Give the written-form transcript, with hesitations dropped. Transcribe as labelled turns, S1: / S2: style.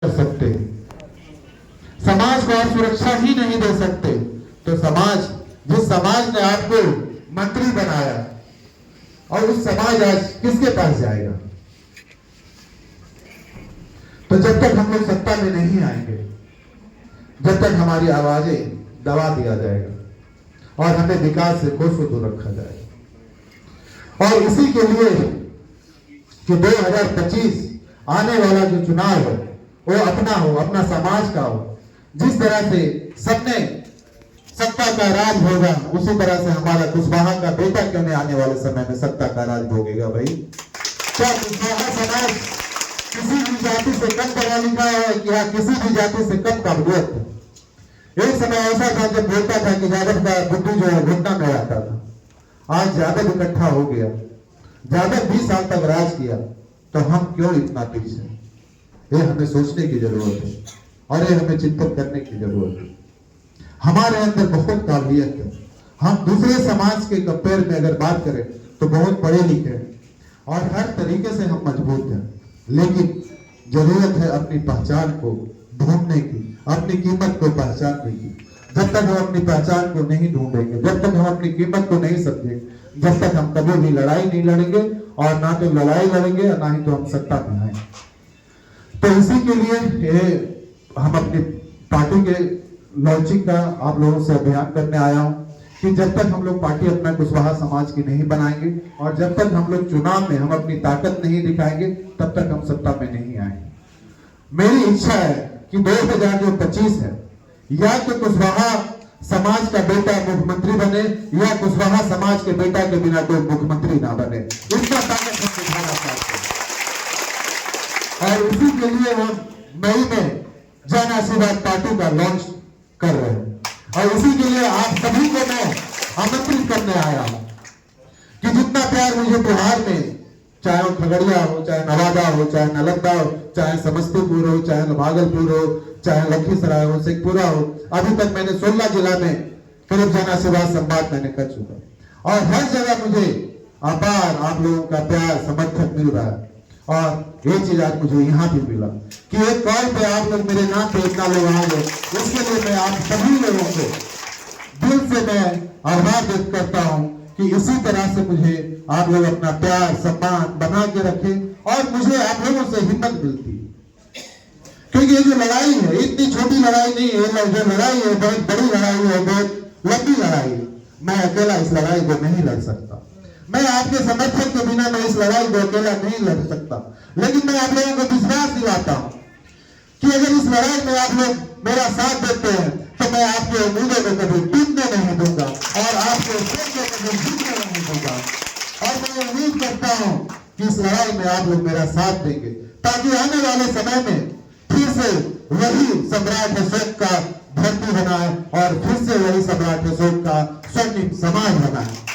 S1: कर सकते, समाज को आप सुरक्षा ही नहीं दे सकते, तो समाज, जिस समाज ने आपको मंत्री बनाया, और उस समाज आज किसके पास जाएगा? तो जब तक हम लोग सत्ता में नहीं आएंगे, जब तक हमारी आवाजें दबा दिया जाएगा और हमें विकास से कोसों दूर रखा जाएगा। और इसी के लिए कि 2025 आने वाला जो चुनाव है वो अपना हो, अपना समाज का हो। जिस तरह से सबने सत्ता का राज होगा, उसी तरह से हमारा कुशवाहा का बेटा क्यों नहीं आने वाले समय में सत्ता का राज भोगेगा? भाई, क्या कुशवाहा समाज किसी भी जाति से कम पढ़ा लिखा है या किसी भी जाति से कम काबिलियत है? एक समय ऐसा था जब बोलता था कि यादव का बुद्धू जो है घुटना में आता था। आज यादव इकट्ठा हो गया, यादव 20 साल तक राज किया, तो हम क्यों इतना पीछे? ये हमें सोचने की जरूरत है और ये हमें चिंतन करने की जरूरत है। हमारे अंदर बहुत काबिलियत है। हम दूसरे समाज के कंपेयर में अगर बात करें तो बहुत पढ़े लिखे हैं और हर तरीके से हम मजबूत हैं, लेकिन जरूरत है अपनी पहचान को ढूंढने की, अपनी कीमत को पहचानने की। जब तक हम अपनी पहचान को नहीं ढूंढेंगे, जब तक हम अपनी कीमत को नहीं समझेंगे, जब तक हम कभी भी लड़ाई नहीं लड़ेंगे, और ना तो लड़ाई लड़ेंगे और ना ही तो हम सत्ता में आएंगे। तो इसी के लिए हम अपनी पार्टी के लॉन्चिंग का आप लोगों से अभियान करने आया हूं कि जब तक हम लोग पार्टी अपना कुशवाहा समाज की नहीं बनाएंगे और जब तक हम लोग चुनाव में हम अपनी ताकत नहीं दिखाएंगे, तब तक हम सत्ता में नहीं आएंगे। मेरी इच्छा है कि 2025 है, या तो कुशवाहा समाज का बेटा मुख्यमंत्री बने या कुशवाहा समाज के बेटा के बिना कोई मुख्यमंत्री ना बने। इसका ताकत हम दिखाना चाहते हैं और इसी के लिए हम मई में जन आशीर्वाद पार्टी का लॉन्च कर रहे हैं। और इसी के लिए आप सभी को मैं आमंत्रित करने आया हूं कि जितना प्यार मुझे बिहार में, चाहे वो खगड़िया हो, चाहे नवादा हो, चाहे नालंदा हो, चाहे समस्तीपुर हो, चाहे भागलपुर हो, चाहे लखीसराय हो, शेखपुरा हो, अभी तक मैंने 16 जिला में करीब जन आशीर्वाद संवाद मैंने कर चुका और हर जगह मुझे अपार आप लोगों का प्यार समर्थन मिल रहा है। और एक चीज आज मुझे यहाँ भी मिला कि एक कॉल पे आप लोग मेरे नाम पे इतना लोग आ गए, उसके लिए मैं आप सभी लोगों को दिल से मैं आभार व्यक्त करता हूँ कि इसी तरह से मुझे आप लोग अपना प्यार सम्मान बना के रखें और मुझे आप लोगों से हिम्मत मिलती है। क्योंकि ये जो लड़ाई है इतनी छोटी लड़ाई नहीं है, जो लड़ाई है बहुत बड़ी लड़ाई है, बहुत लंबी लड़ाई है। मैं अकेला इस लड़ाई को नहीं लड़ सकता, मैं आपके समर्थन के बिना मैं इस लड़ाई को अकेला नहीं लड़ सकता। लेकिन मैं आप लोगों को विश्वास दिलाता हूं कि अगर इस लड़ाई में आप लोग मेरा साथ देते हैं तो मैं आपके उम्मीदों को कभी टूटने नहीं दूंगा और आपके सोच को कभी झुकने नहीं दूंगा। और मैं उम्मीद करता हूं कि इस लड़ाई में आप लोग मेरा साथ देंगे ताकि आने वाले समय में फिर से वही सम्राट अशोक का धरती बनाए और फिर से वही सम्राट अशोक का स्वर्णिम समाज बनाए।